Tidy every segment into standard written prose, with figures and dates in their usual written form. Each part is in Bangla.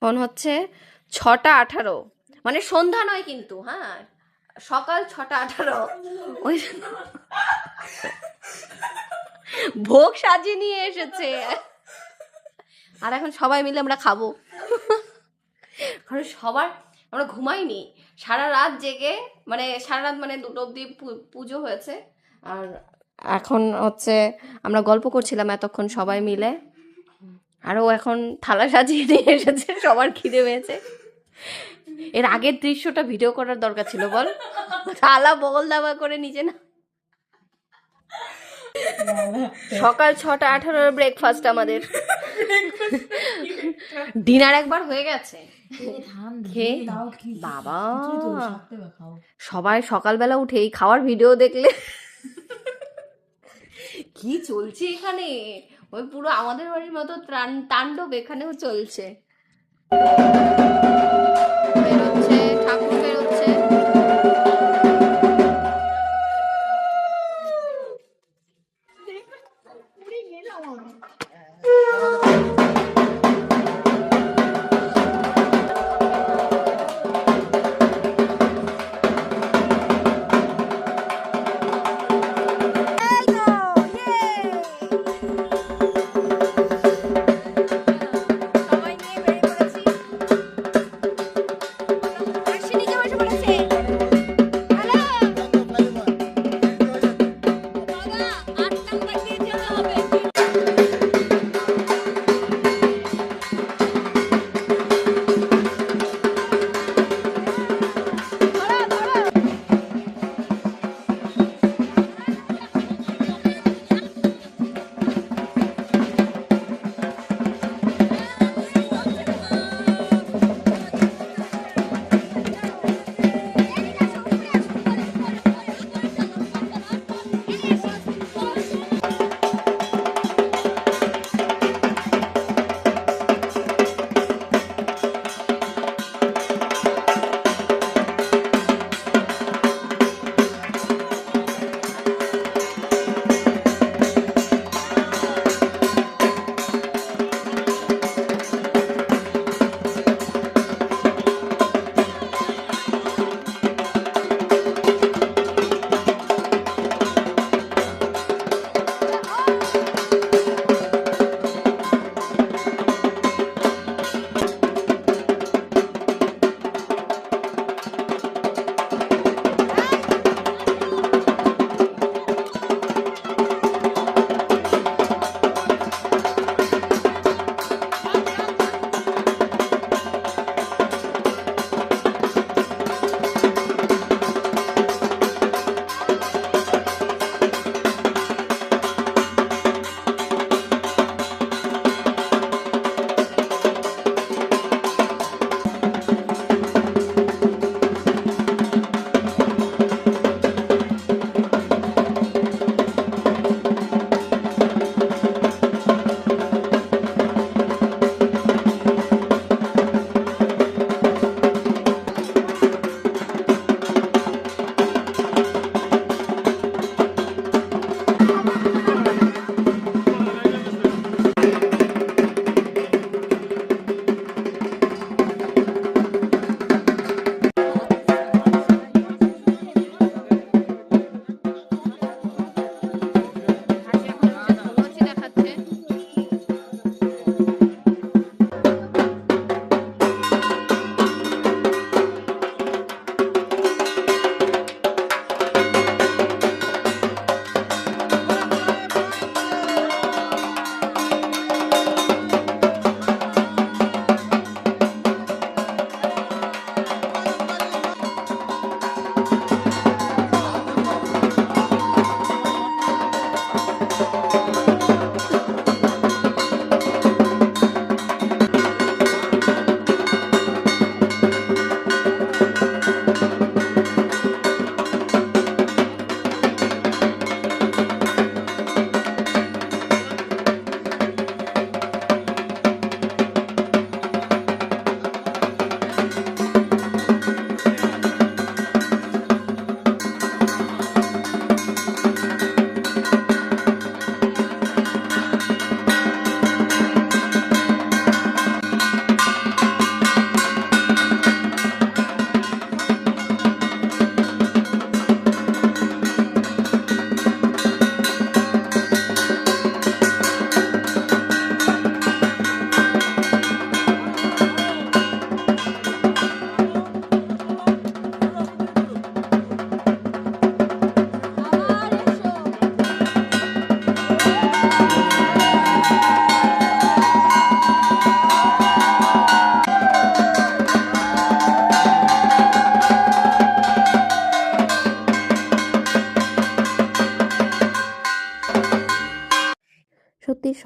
এখন হচ্ছে 6টা 18, মানে সন্ধ্যা নয় কিন্তু, হ্যাঁ সকাল 6টা 18। ওই ভোগ সাজিয়ে নিয়ে এসেছে, আর এখন সবাই মিলে আমরা খাবো। কারণ সবার, আমরা ঘুমাইনি সারা রাত জেগে, মানে সারা রাত মানে 2টো অবধি পুজো হয়েছে। আর এখন হচ্ছে আমরা গল্প করছিলাম এতক্ষণ সবাই মিলে, আর ও এখন থালা সাজিয়ে নিয়ে এসেছে, সবার খিদে পেয়েছে। এর আগের দৃশ্যটা ভিডিও করার দরকার ছিল, বল। থালা বগল দাবা করে নিচে না। সকাল 6টা 18 ব্রেকফাস্ট আমাদের, ডিনার একবার হয়ে গেছে খেয়ে। বাবা সবাই সকালবেলা উঠে এই খাওয়ার ভিডিও দেখলে কি চলছে এখানে, ওই পুরো আমাদের বাড়ির মতো তাণ্ডব এখানেও চলছে। বেরোচ্ছে ঠাকুর, বেরোচ্ছে। সবাই নিয়ে বেরিয়ে পড়েছি।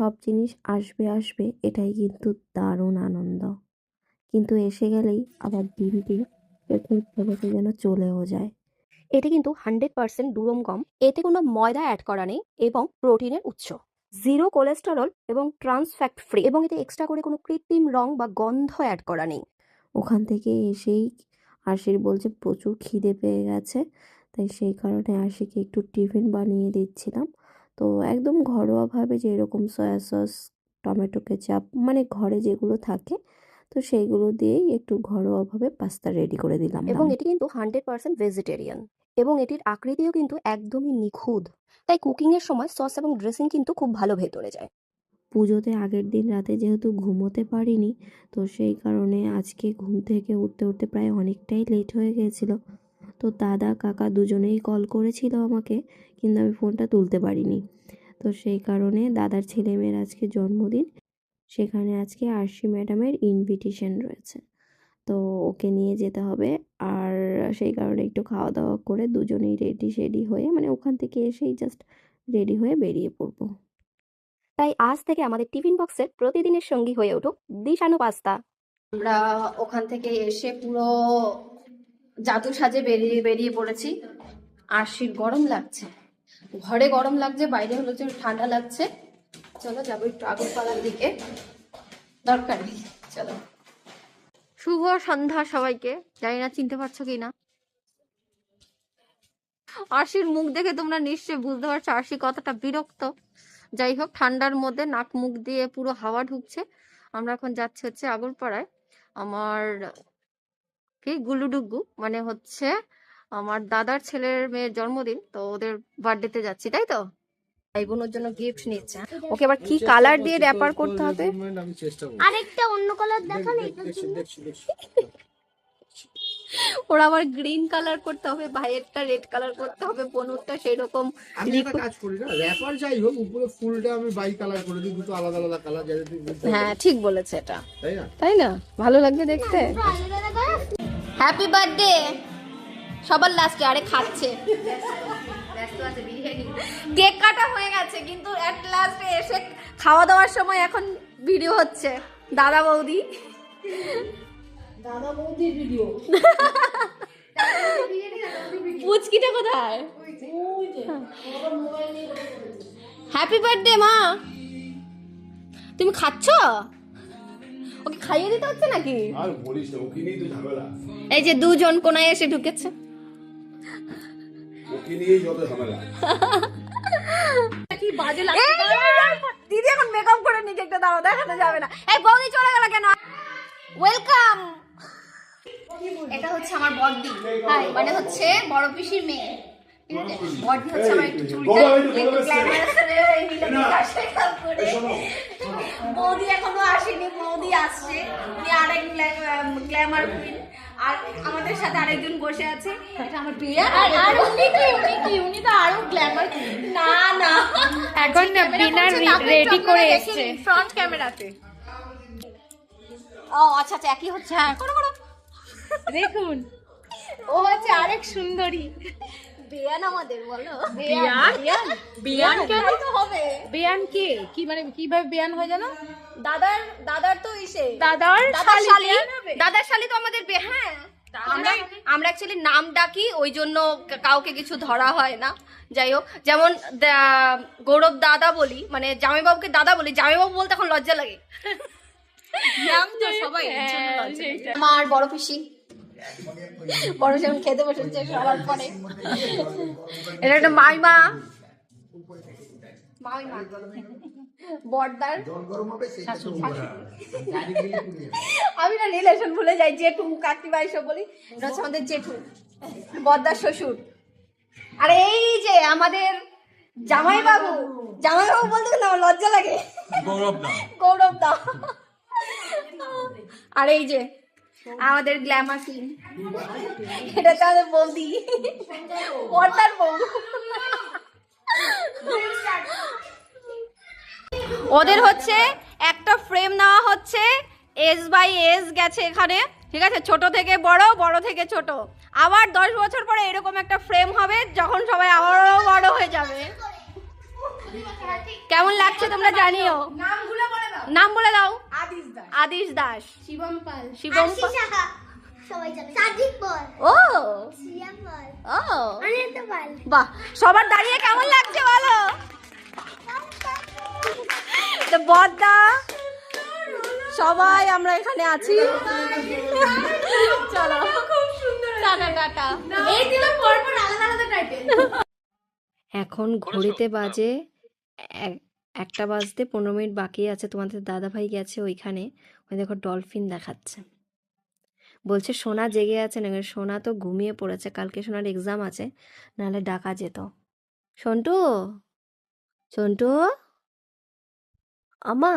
সব জিনিস আসবে আসবে এটাই কিন্তু দারুণ আনন্দ, কিন্তু এসে গেলেই আবার দিনটি চোখের পলকে যেন চলেও যায়। এটি কিন্তু 100% দুরম গম, এতে কোনো ময়দা অ্যাড করা নেই এবং প্রোটিনের উৎস, জিরো কোলেস্টেরল এবং ট্রান্স ফ্যাট ফ্রি, এবং এতে এক্সট্রা করে কোনো কৃত্রিম রং বা গন্ধ অ্যাড করা নেই। ওখান থেকে এসেই আশির বলছে প্রচুর খিদে পেয়ে গেছে, তাই সেই কারণে আশিকে একটু টিফিন বানিয়ে দিচ্ছিলাম। তো একদম ঘরোয়াভাবে যেরকম সয়া সস, টমেটো কেচাপ, মানে ঘরে যেগুলো থাকে তো সেইগুলো দিয়েই একটু ঘরোয়াভাবে পাস্তা রেডি করে দিলাম। এবং এটি কিন্তু 100% ভেজিটেরিয়ান এবং এটির আকৃতিও কিন্তু একদমই নিখুঁত, তাই কুকিংয়ের সময় সস এবং ড্রেসিং কিন্তু খুব ভালো ভেতরে যায়। পুজোতে আগের দিন রাতে যেহেতু ঘুমোতে পারিনি, তো সেই কারণে আজকে ঘুম থেকে উঠতে উঠতে প্রায় অনেকটাই লেট হয়ে গিয়েছিল। তো দাদা কাকা দুজনেই কল করেছিল আমাকে, কিন্তু আমি ফোনটা তুলতে পারিনি। তো সেই কারণে দাদার ছেলেমেয়ের আজকে জন্মদিন, সেখানে আজকে আরশি ম্যাডামের ইনভিটেশন রয়েছে, তো ওকে নিয়ে যেতে হবে। আর সেই কারণে একটু খাওয়া দাওয়া করে দুজনেই রেডি হয়ে, মানে ওখান থেকে এসেই জাস্ট রেডি হয়ে বেরিয়ে পড়বো। তাই আজ থেকে আমাদের টিফিন বক্সের প্রতিদিনের সঙ্গী হয়ে উঠুক দিশানো পাস্তা। আমরা ওখান থেকে এসে পুরো জাদু সাজে বেরিয়ে পড়েছি। আরশির গরম লাগছে, ঘরে গরম লাগছে, বাইরে হলো যে ঠান্ডা লাগছে। চলো যাবো একটু আগরপাড়ার দিকে, দরকার নেই, চলো। শুভ সন্ধ্যা সবাইকে, জানি না চিনতে পারছো কি না। আরশির মুখ দেখে তোমরা নিশ্চয়ই বুঝতে পারছো আরশি কতটা বিরক্ত। যাই হোক, ঠান্ডার মধ্যে নাক মুখ দিয়ে পুরো হাওয়া ঢুকছে। আমরা এখন যাচ্ছি হচ্ছে আগরপাড়ায়, আমার কি গুলুডুগু, মানে হচ্ছে আমার দাদার ছেলের মেয়ের জন্মদিন, তো ওদের বার্থডেতে যাচ্ছি, তাই তো। ভাই বোনের জন্য গিফট নিচ্ছে। ওকে আবার কি কালার দিয়ে র্যাপার করতে হবে, আরেকটা অন্য কালার দেখালে ওরা আবার গ্রিন কালার করতে হবে, ভাইয়েরটা রেড কালার করতে হবে, বনুরটা সেই রকম। আমি একটা কাজ করি না, র‍্যাপার যাই হোক উপরে ফুলটা আমি বাই কালার করে দিই, দুটো আলাদা আলাদা কালার, যাতে তুই বুঝতে পারিস। হ্যাঁ ঠিক বলেছে এটা, তাই না? তাই না, ভালো লাগবে দেখতে। হ্যাপি বার্থডে সবার লাস্টে। আরে খাচ্ছে, কেক কাটা হয়ে গেছে, কিন্তু এট লাস্টে এসে খাওয়া দাওয়ার সময় এখন ভিডিও হচ্ছে দাদা বৌদি। ভিডিও পুচকিটা কোথায়? হ্যাপি বার্থডে মা, তুমি খাচ্ছ? ওকে খাইয়ে দিতে হচ্ছে নাকি? আর বলিস না, ওকে নিয়েই তো ঝামেলা। এই যে দুজন কোনায় এসে ঢুকেছে, ওকে নিয়েই যত ঝামেলা। কি বাজে লাগছে। দিদি এখন মেকআপ করে নিচে একটা দাঁড়াও, দেখানো যাবে না। এই বৌদি চলে গেল কেন? ওয়েলকাম। এটা হচ্ছে আমার বড়দি, মানে হচ্ছে বড় পিসির মেয়ে। ঠিক আছে, বড়দি হচ্ছে আমার একটু চুলটা বৌদি এখনো আসেনি, বৌদি আসছে, উনি আরেক গ্ল্যামার কুইন। আর আমাদের সাথে আরেকজন বসে আছে, এটা আমার বিয়ে। আর উনি তো আরো গ্ল্যামার কুইন। না না, এখন বিনা রেডি করে এসেছে ফ্রন্ট ক্যামেরাতে। ও আচ্ছা আচ্ছা, একই হচ্ছে। হ্যাঁ করো করো, দেখুন ও হচ্ছে আরেক সুন্দরী। বেয়ান আমাদের, বলো বিয়ান কেন তো হবে। বিয়ান কে, কি মানে কিভাবে বিয়ান হয় জানো? দাদার তো ইসে দাদার শালি, বিয়ান হবে? দাদার শালি তো আমাদের হ্যাঁ। আমরা অ্যাকচুয়ালি নাম ডাকি, ওই জন্য কাউকে কিছু ধরা হয় না। যাই হোক, যেমন গৌরব দাদা বলি, মানে জামাইবাবুকে দাদা বলি, জামাইবাবু বলতে এখন লজ্জা লাগে। সবাই আমার বড় পিসি, বড় যেমন খেতে বসেছে সবার পরে। এটা একটা মাইমা, বড়দার আমি না রিলেশন ভুলে যাই, জেঠু কাকিমা এসব বলি। এটা হচ্ছে আমাদের জেঠু, বড়দার শ্বশুর। আর এই যে আমাদের জামাইবাবু, জামাইবাবু বলতে কিন্তু আমার লজ্জা লাগে, গৌরব দা। আর এই যে আমাদের গ্ল্যামার কিং, এটা তো আমাদের বৌদি, বড়দার বউ। ওদের হচ্ছে একটা ফ্রেম নেওয়া হচ্ছে, S/S গেছে এখানে, ঠিক আছে, ছোট থেকে বড়, বড় থেকে ছোট। আবার 10 বছর পরে এরকম একটা ফ্রেম হবে, যখন সবাই আবারও বড় হয়ে যাবে। কেমন লাগছে তোমরা জানিও। নাম বলে দাও। আদিশ দাস, শিবম পাল, শিবম সবাই জানে সাজিদ বল ও সিয়াম বল ও অনিন্দ বল বাহ, সবার দাঁড়িয়ে কেমন লাগছে বলো। তো বড়দা সবাই আমরা এখানে আছি। চলো টাটা টাটা। এই দিলে পরপর আলাদা আলাদা টাইটেল। এখন ঘড়িতে বাজে 1টা বাজতে 15 মিনিট বাকি আছে। তোমাদের দাদাভাই গেছে ওইখানে, ওই দেখো ডলফিন দেখাচ্ছে। বলছে সোনা জেগে আছে না, সোনা তো ঘুমিয়ে পড়েছে, কালকে সোনার এক্সাম আছে, নাহলে ডাকা যেত। সন্টু, সন্টু, আমা,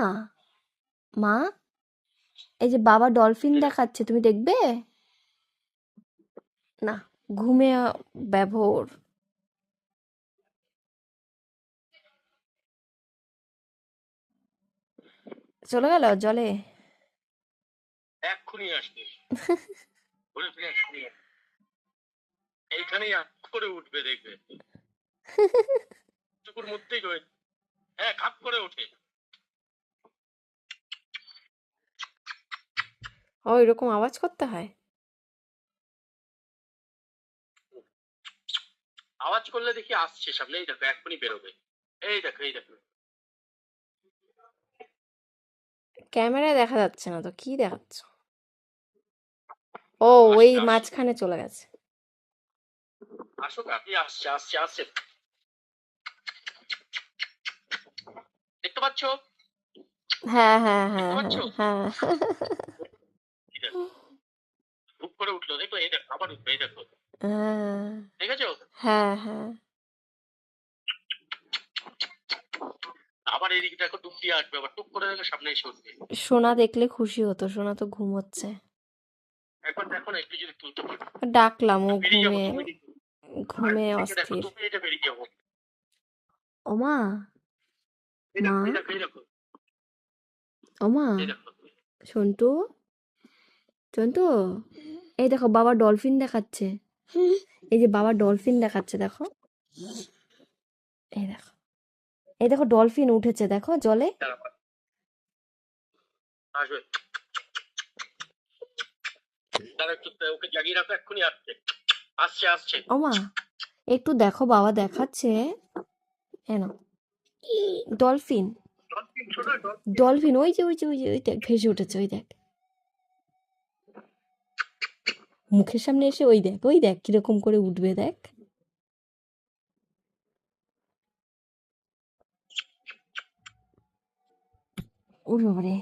মা, এই যে বাবা ডলফিন দেখাচ্ছে, তুমি দেখবে না? ঘুমে ব্যভোর। চলে গেল জলে। এক্ষুনি আসবে ঘুরে ফিরে এক্ষুনি আসবে। এইখানেই আপ করে উঠবে দেখবে চুকুর মধ্যেই রয়েছে। হ্যাঁ খাপ করে ওঠে। ও এরকম আওয়াজ করতে হয়? আওয়াজ করলে দেখি আসছে সামনে, এই দেখো এক্ষুনি বেরোবে। এই দেখো এই দেখো। ক্যামেরায় দেখা যাচ্ছে না তো, কি দেখাচ্ছ? ও ওই আসছে, আসছে। মাঝখানে চলে গেছে। আসো কাকি, আসছে আসছে আসছে। দেখতে পাচ্ছ? হ্যাঁ হ্যাঁ হ্যাঁ দেখতে পাচ্ছ? হ্যাঁ হ্যাঁ এই দেখো, হুপ করে উঠলো, দেখো এই দেখো আবার উঠবে, এই দেখো হ্যাঁ দেখেছো? হ্যাঁ হ্যাঁ। আবার এদিকে দেখো টুক দিয়ে আসবে, আবার টুক করে দেখো সামনে এসে উঠবে। সোনা দেখলে খুশি হতো, সোনা তো ঘুমোচ্ছে। একবার দেখো না একটু যদি তুলতে পারো। ডাকলাম, ও বেরিয়ে যাবো ঘুমে তুমি দেখো। ঘুমে আর এদিকে দেখো, অস্থির। তুমি এটা বেরিয়ে যাবো। ওমা, এই দেখো মা, এই দেখো এই দেখো ওমা, এই দেখো। সন্টু, সন্টু, এই দেখো বাবা ডলফিন দেখাচ্ছে। এই যে বাবা ডলফিন দেখাচ্ছে, দেখো, এই দেখো, এই দেখো ডলফিন উঠেছে, দেখো জলে। দাঁড়াও, আসবে। দাঁড়াও একটু, ওকে জাগিয়ে রাখো, এক্ষুনি আসছে আসছে আসছে। ওমা একটু দেখো, বাবা দেখাচ্ছে। কেন? ডলফিন, ডলফিন, ছোট ডলফিন। ডলফিন, ওই যে ওই যে ওই যে ওই দেখ ভেসে উঠেছে, ওই দেখ মুখের সামনে এসে, ওই দেখ কিরকম করে উঠবে, দেখ। ওরে বাবারে।